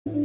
Oke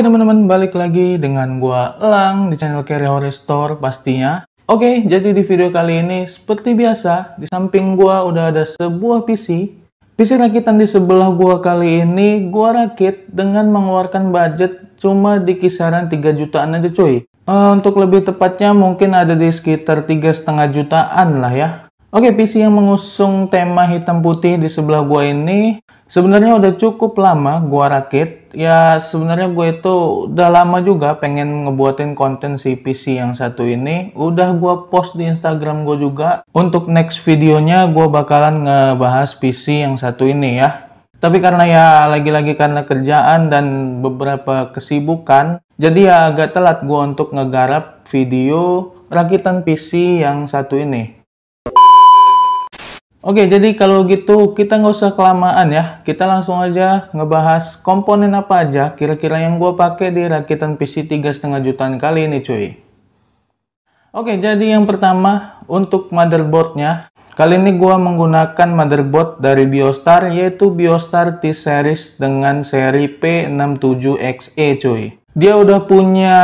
teman-teman, balik lagi dengan gua Elang di channel Carry Horror Store pastinya. Oke, jadi di video kali ini seperti biasa, di samping gua udah ada sebuah PC. PC rakitan di sebelah gua kali ini gua rakit dengan mengeluarkan budget cuma di kisaran 3 jutaan aja cuy. Untuk lebih tepatnya mungkin ada di sekitar 3,5 jutaan lah ya. Oke, PC yang mengusung tema hitam putih di sebelah gua ini sebenarnya udah cukup lama gua rakit. Ya sebenarnya gue itu udah lama juga pengen ngebuatin konten si PC yang satu ini. Udah gua post di Instagram gue juga. Untuk next videonya gue bakalan ngebahas PC yang satu ini ya. Tapi karena ya lagi-lagi karena kerjaan dan beberapa kesibukan, jadi ya agak telat gue untuk ngegarap video rakitan PC yang satu ini. Oke, jadi kalau gitu kita nggak usah kelamaan ya. Kita langsung aja ngebahas komponen apa aja kira-kira yang gue pakai di rakitan PC 3,5 jutaan kali ini cuy. Oke, jadi yang pertama untuk motherboardnya. Kali ini gue menggunakan motherboard dari Biostar, yaitu Biostar T-Series dengan seri P67XE cuy. Dia udah punya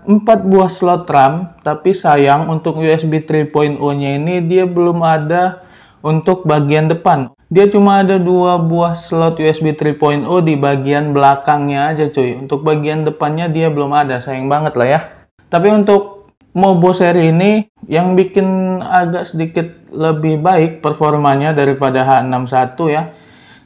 4 buah slot RAM, tapi sayang untuk USB 3.0-nya ini dia belum ada untuk bagian depan. Dia cuma ada 2 buah slot USB 3.0 di bagian belakangnya aja cuy. Untuk bagian depannya dia belum ada, sayang banget lah ya. Tapi untuk Mobo seri ini yang bikin agak sedikit lebih baik performanya daripada H61 ya.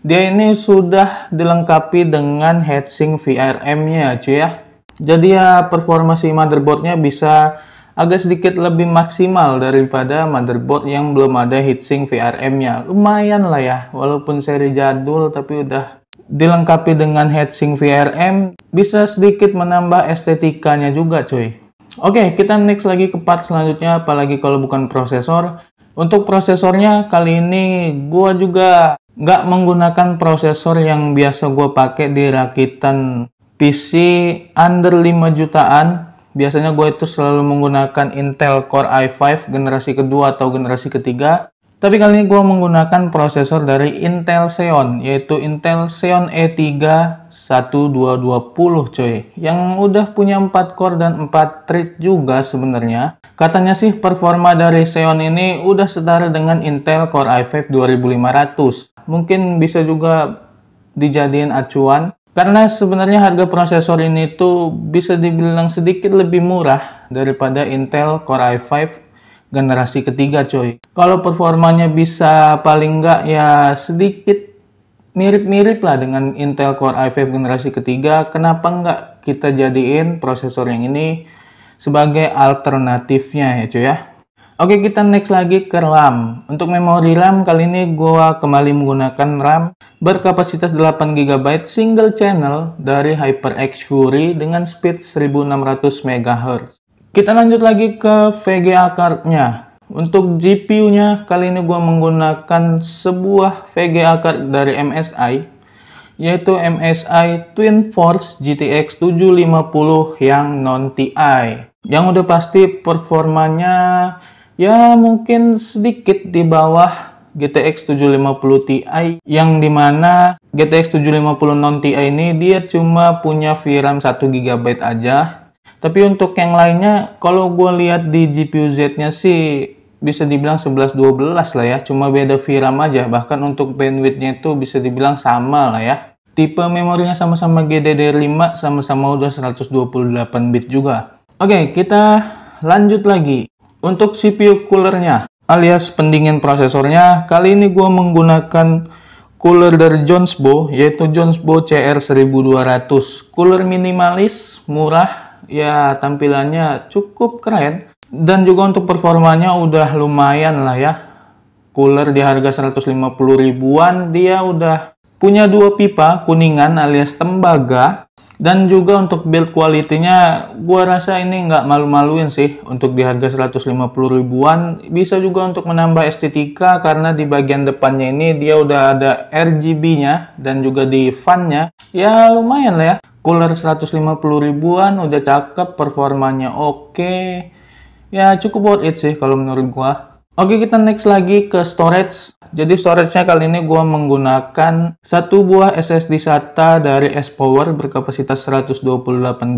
Dia ini sudah dilengkapi dengan heatsink VRM-nya cuy ya. Jadi ya performa si motherboardnya bisa agak sedikit lebih maksimal daripada motherboard yang belum ada heatsink VRM-nya. Lumayan lah ya, walaupun seri jadul tapi udah dilengkapi dengan heatsink VRM, bisa sedikit menambah estetikanya juga cuy. Oke, kita next lagi ke part selanjutnya, apalagi kalau bukan prosesor. Untuk prosesornya kali ini gua juga nggak menggunakan prosesor yang biasa gua pakai di rakitan PC under 5 jutaan. Biasanya gue itu selalu menggunakan Intel Core i5 generasi kedua atau generasi ketiga. Tapi kali ini gue menggunakan prosesor dari Intel Xeon, yaitu Intel Xeon E3 1220 coy. Yang udah punya 4 core dan 4 thread juga sebenarnya. Katanya sih performa dari Xeon ini udah setara dengan Intel Core i5 2500. Mungkin bisa juga dijadiin acuan. Karena sebenarnya harga prosesor ini tuh bisa dibilang sedikit lebih murah daripada Intel Core i5 generasi ketiga coy. Kalau performanya bisa paling enggak ya sedikit mirip-mirip lah dengan Intel Core i5 generasi ketiga, kenapa enggak kita jadiin prosesor yang ini sebagai alternatifnya ya cuy ya. Oke, kita next lagi ke RAM. Untuk memori RAM kali ini gua kembali menggunakan RAM berkapasitas 8 GB single channel dari HyperX Fury dengan speed 1600 MHz. Kita lanjut lagi ke VGA card-nya. Untuk GPU-nya kali ini gua menggunakan sebuah VGA card dari MSI, yaitu MSI Twin Force GTX 750 yang non TI. Yang udah pasti performanya ya mungkin sedikit di bawah GTX 750 Ti, yang dimana GTX 750 non Ti ini dia cuma punya VRAM 1 GB aja. Tapi untuk yang lainnya kalau gue lihat di GPU Z-nya sih bisa dibilang 11-12 lah ya, cuma beda VRAM aja. Bahkan untuk bandwidth-nya itu bisa dibilang sama lah ya. Tipe memorinya sama-sama GDDR5, sama-sama udah 128 bit juga. Oke, kita lanjut lagi. Untuk CPU coolernya alias pendingin prosesornya, kali ini gue menggunakan cooler dari Jonesbo, yaitu Jonesbo CR1200. Cooler minimalis, murah, ya tampilannya cukup keren. Dan juga untuk performanya udah lumayan lah ya. Cooler di harga 150 ribuan, dia udah punya 2 pipa kuningan alias tembaga. Dan juga untuk build quality-nya, gua rasa ini nggak malu-maluin sih. Untuk di harga 150 ribuan, bisa juga untuk menambah estetika karena di bagian depannya ini dia udah ada RGB-nya dan juga di fan-nya. Ya lumayan lah ya. Cooler 150 ribuan, udah cakep, performanya oke. Ya cukup worth it sih kalau menurut gua. Oke, kita next lagi ke storage. Jadi storage-nya kali ini gua menggunakan satu buah SSD SATA dari S-Power berkapasitas 128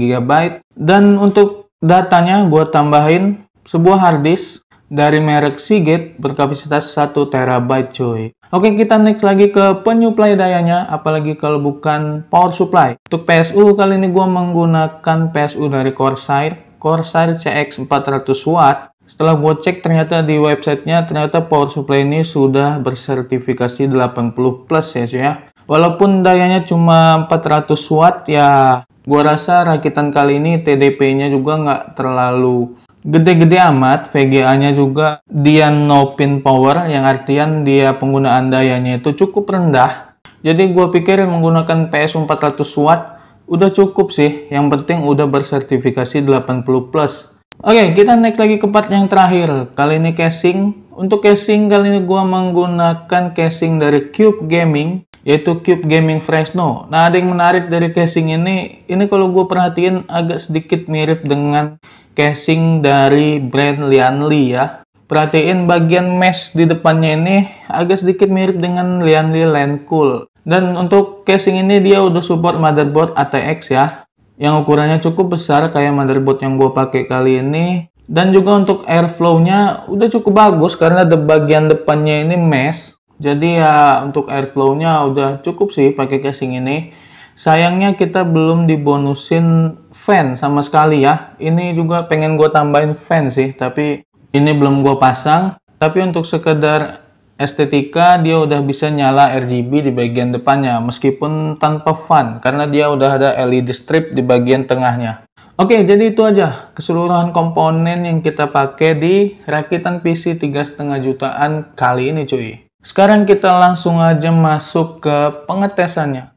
GB. Dan untuk datanya gua tambahin sebuah hard disk dari merek Seagate berkapasitas 1 TB cuy. Oke, kita next lagi ke penyuplai dayanya, apalagi kalau bukan power supply. Untuk PSU kali ini gua menggunakan PSU dari Corsair CX 400 watt. Setelah gue cek ternyata di websitenya ternyata power supply ini sudah bersertifikasi 80 plus ya cuy ya. Walaupun dayanya cuma 400 watt ya gue rasa rakitan kali ini TDP-nya juga nggak terlalu gede-gede amat. VGA-nya juga dia no pin power yang artian dia penggunaan dayanya itu cukup rendah. Jadi gue pikir menggunakan PSU 400 watt udah cukup sih. Yang penting udah bersertifikasi 80 plus. Oke, kita next lagi ke part yang terakhir. Kali ini casing. Untuk casing kali ini gua menggunakan casing dari Cube Gaming, yaitu Cube Gaming Fresno. Nah, ada yang menarik dari casing ini kalau gue perhatiin agak sedikit mirip dengan casing dari brand Lianli ya. Perhatiin bagian mesh di depannya ini agak sedikit mirip dengan Lianli Landcool. Dan untuk casing ini dia udah support motherboard ATX ya, yang ukurannya cukup besar kayak motherboard yang gue pakai kali ini. Dan juga untuk airflow-nya udah cukup bagus karena di bagian depannya ini mesh. Jadi ya untuk airflow-nya udah cukup sih pakai casing ini. Sayangnya kita belum dibonusin fan sama sekali ya. Ini juga pengen gue tambahin fan sih, tapi ini belum gue pasang. Tapi untuk sekedar estetika dia udah bisa nyala RGB di bagian depannya meskipun tanpa fan karena dia udah ada LED strip di bagian tengahnya. Oke, jadi itu aja keseluruhan komponen yang kita pakai di rakitan PC 3,5 jutaan kali ini cuy. Sekarang kita langsung aja masuk ke pengetesannya.